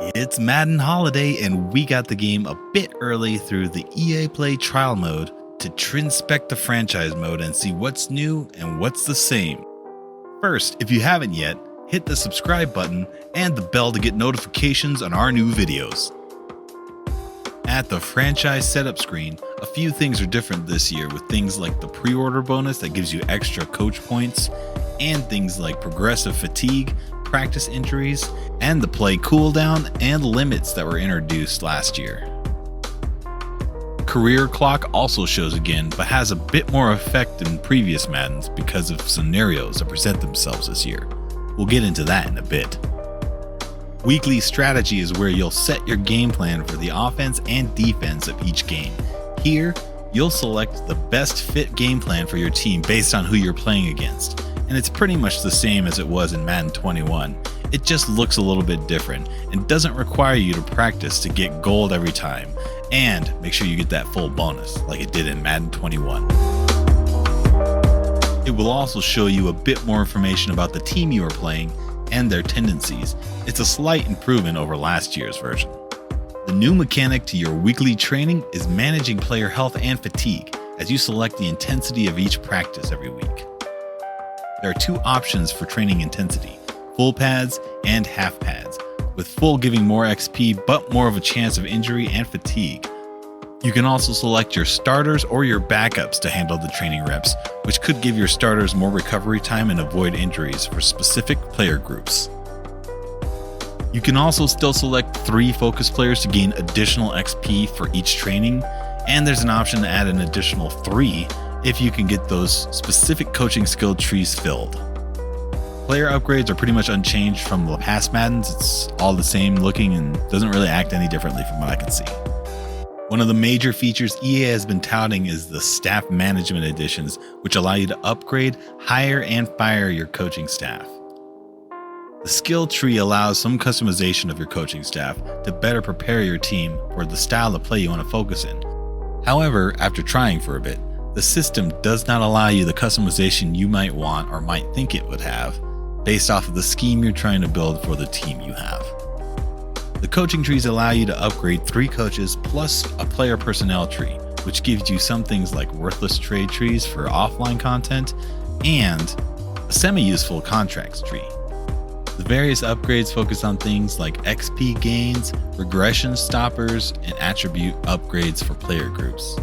It's Madden Holiday, and we got the game a bit early through the EA Play trial mode to Trinspect the franchise mode and see what's new and what's the same. First, if you haven't yet, hit the subscribe button and the bell to get notifications on our new videos. At the franchise setup screen, a few things are different this year, with things like the pre-order bonus that gives you extra coach points, and things like progressive fatigue, practice injuries, and the play cooldown and limits that were introduced last year. Career clock also shows again, but has a bit more effect than previous Maddens because of scenarios that present themselves this year. We'll get into that in a bit. Weekly strategy is where you'll set your game plan for the offense and defense of each game. Here, you'll select the best fit game plan for your team based on who you're playing against. And it's pretty much the same as it was in Madden 21. It just looks a little bit different and doesn't require you to practice to get gold every time. And make sure you get that full bonus like it did in Madden 21. It will also show you a bit more information about the team you are playing and their tendencies. It's a slight improvement over last year's version. The new mechanic to your weekly training is managing player health and fatigue as you select the intensity of each practice every week. There are two options for training intensity: full pads and half pads, with full giving more XP but more of a chance of injury and fatigue. You can also select your starters or your backups to handle the training reps, which could give your starters more recovery time and avoid injuries for specific player groups. You can also still select 3 focus players to gain additional XP for each training, and there's an option to add an additional 3 if you can get those specific coaching skill trees filled. Player upgrades are pretty much unchanged from the past Maddens. It's all the same looking and doesn't really act any differently from what I can see. One of the major features EA has been touting is the staff management editions, which allow you to upgrade, hire, and fire your coaching staff. The skill tree allows some customization of your coaching staff to better prepare your team for the style of play you want to focus in. However, after trying for a bit, the system does not allow you the customization you might want or might think it would have, based off of the scheme you're trying to build for the team you have. The coaching trees allow you to upgrade 3 coaches plus a player personnel tree, which gives you some things like worthless trade trees for offline content and a semi-useful contracts tree. The various upgrades focus on things like XP gains, regression stoppers, and attribute upgrades for player groups.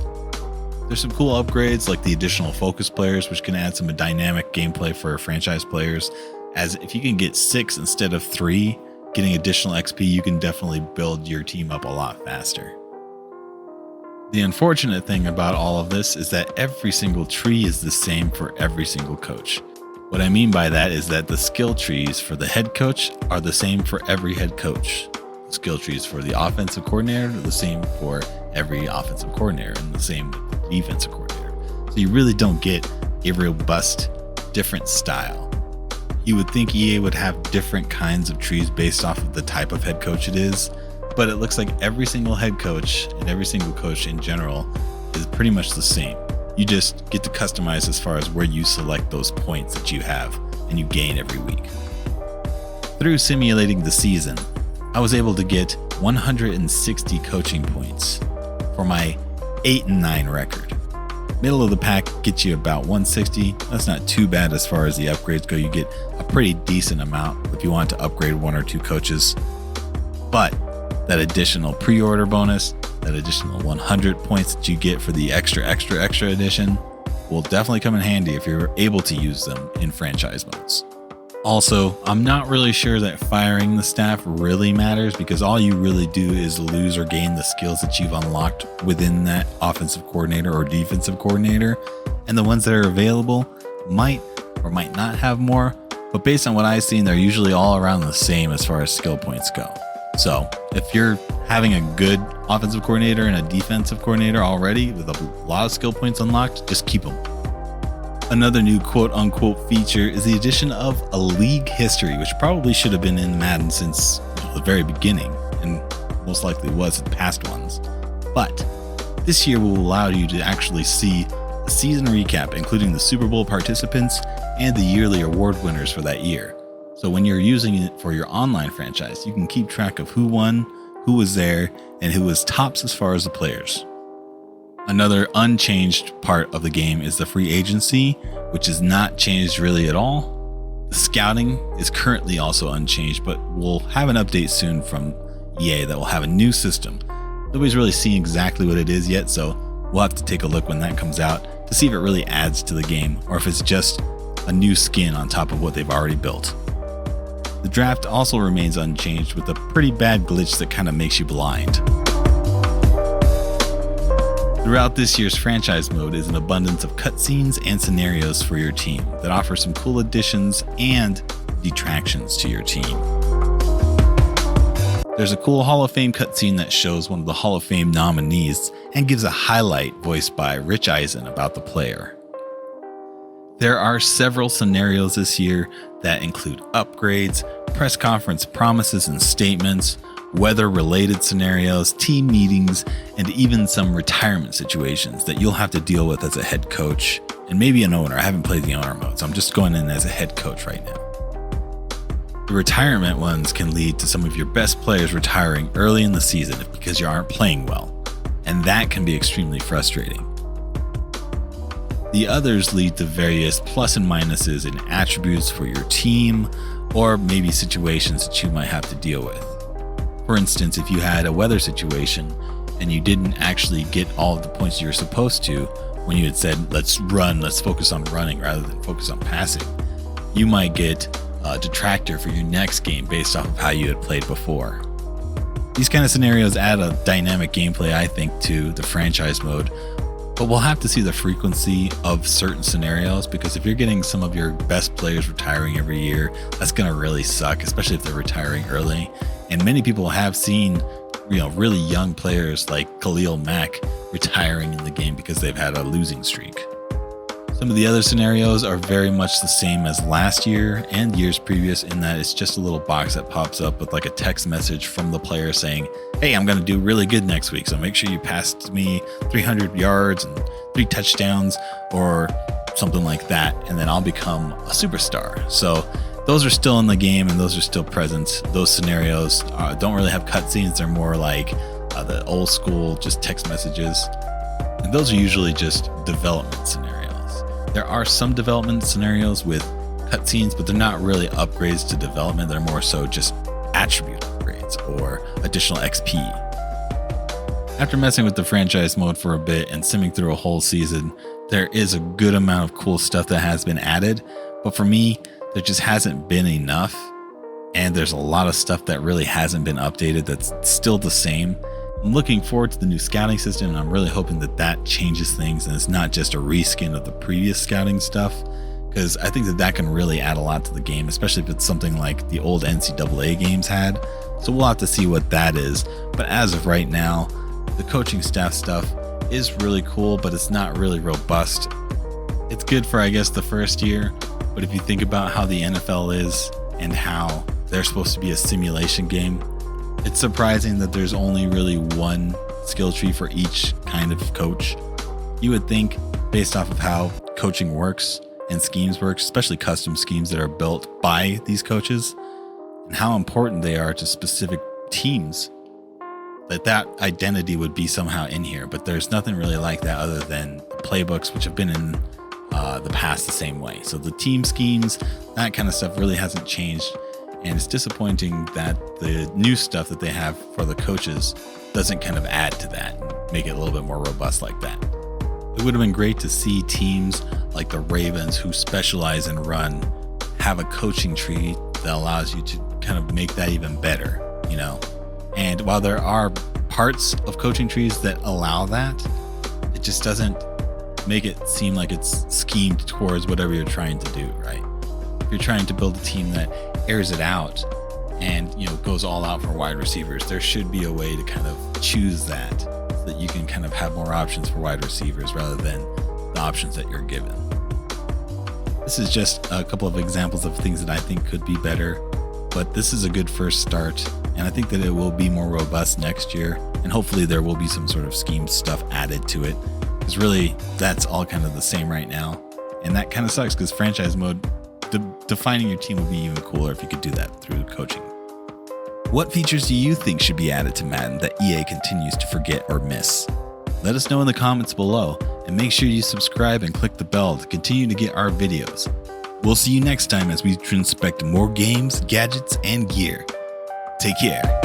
There's some cool upgrades like the additional focus players, which can add some dynamic gameplay for franchise players, as if you can get 6 instead of 3, getting additional XP, you can definitely build your team up a lot faster. The unfortunate thing about all of this is that every single tree is the same for every single coach. What I mean by that is that the skill trees for the head coach are the same for every head coach. The skill trees for the offensive coordinator are the same for every offensive coordinator, and the same with the defensive coordinator. So you really don't get a robust, different style. You would think EA would have different kinds of trees based off of the type of head coach it is, but it looks like every single head coach and every single coach in general is pretty much the same. You just get to customize as far as where you select those points that you have and you gain every week. Through simulating the season, I was able to get 160 coaching points for my 8-9 record. Middle of the pack gets you about 160. That's not too bad as far as the upgrades go. You get a pretty decent amount if you want to upgrade 1 or 2 coaches. But that additional pre-order bonus, that additional 100 points that you get for the extra edition will definitely come in handy if you're able to use them in franchise modes. Also, I'm not really sure that firing the staff really matters, because all you really do is lose or gain the skills that you've unlocked within that offensive coordinator or defensive coordinator, and the ones that are available might or might not have more, but based on what I've seen, they're usually all around the same as far as skill points go. So if you're having a good offensive coordinator and a defensive coordinator already with a lot of skill points unlocked, just keep them. Another new quote-unquote feature is the addition of a league history, which probably should have been in Madden since the very beginning, and most likely was in past ones. But this year will allow you to actually see a season recap, including the Super Bowl participants and the yearly award winners for that year. So when you're using it for your online franchise, you can keep track of who won, who was there, and who was tops as far as the players. Another unchanged part of the game is the free agency, which is not changed really at all. The scouting is currently also unchanged, but we'll have an update soon from EA that will have a new system. Nobody's really seen exactly what it is yet, so we'll have to take a look when that comes out to see if it really adds to the game or if it's just a new skin on top of what they've already built. The draft also remains unchanged with a pretty bad glitch that kind of makes you blind. Throughout this year's franchise mode is an abundance of cutscenes and scenarios for your team that offer some cool additions and detractions to your team. There's a cool Hall of Fame cutscene that shows one of the Hall of Fame nominees and gives a highlight voiced by Rich Eisen about the player. There are several scenarios this year that include upgrades, press conference promises and statements, weather-related scenarios, team meetings, and even some retirement situations that you'll have to deal with as a head coach and maybe an owner. I haven't played the owner mode, so I'm just going in as a head coach right now. The retirement ones can lead to some of your best players retiring early in the season because you aren't playing well, and that can be extremely frustrating. The others lead to various plus and minuses in attributes for your team, or maybe situations that you might have to deal with. For instance, if you had a weather situation and you didn't actually get all of the points you were supposed to when you had said, let's focus on running rather than focus on passing, you might get a detractor for your next game based off of how you had played before. These kind of scenarios add a dynamic gameplay, I think, to the franchise mode, but we'll have to see the frequency of certain scenarios, because if you're getting some of your best players retiring every year, that's going to really suck, especially if they're retiring early. And many people have seen, really young players like Khalil Mack retiring in the game because they've had a losing streak. Some of the other scenarios are very much the same as last year and years previous, in that it's just a little box that pops up with like a text message from the player saying, hey, I'm going to do really good next week, so make sure you pass me 300 yards and 3 touchdowns or something like that, and then I'll become a superstar. So those are still in the game and those are still present. Those scenarios don't really have cutscenes. They're more like the old school, just text messages. And those are usually just development scenarios. There are some development scenarios with cutscenes, but they're not really upgrades to development. They're more so just attribute upgrades or additional XP. After messing with the franchise mode for a bit and simming through a whole season, there is a good amount of cool stuff that has been added, but for me, there just hasn't been enough, and there's a lot of stuff that really hasn't been updated that's still the same. I'm looking forward to the new scouting system, and I'm really hoping that that changes things and it's not just a reskin of the previous scouting stuff, because I think that can really add a lot to the game, especially if it's something like the old NCAA games had. So we'll have to see what that is. But as of right now, the coaching staff stuff is really cool, but it's not really robust. It's good for, I guess, the first year, but if you think about how the NFL is and how they're supposed to be a simulation game, it's surprising that there's only really one skill tree for each kind of coach. You would think, based off of how coaching works and schemes work, especially custom schemes that are built by these coaches and how important they are to specific teams, that identity would be somehow in here. But there's nothing really like that other than the playbooks, which have been in the past the same way. So the team schemes, that kind of stuff really hasn't changed. And it's disappointing that the new stuff that they have for the coaches doesn't kind of add to that and make it a little bit more robust like that. It would have been great to see teams like the Ravens, who specialize in run, have a coaching tree that allows you to kind of make that even better, And while there are parts of coaching trees that allow that, it just doesn't make it seem like it's schemed towards whatever you're trying to do, right? If you're trying to build a team that airs it out and goes all out for wide receivers, there should be a way to kind of choose that so that you can kind of have more options for wide receivers rather than the options that you're given. This is just a couple of examples of things that I think could be better, but this is a good first start, and I think that it will be more robust next year, and hopefully there will be some sort of scheme stuff added to it, because really that's all kind of the same right now, and that kind of sucks because franchise mode defining your team would be even cooler if you could do that through coaching. What features do you think should be added to Madden that EA continues to forget or miss? Let us know in the comments below, and make sure you subscribe and click the bell to continue to get our videos. We'll see you next time as we trinspect more games, gadgets, and gear. Take care.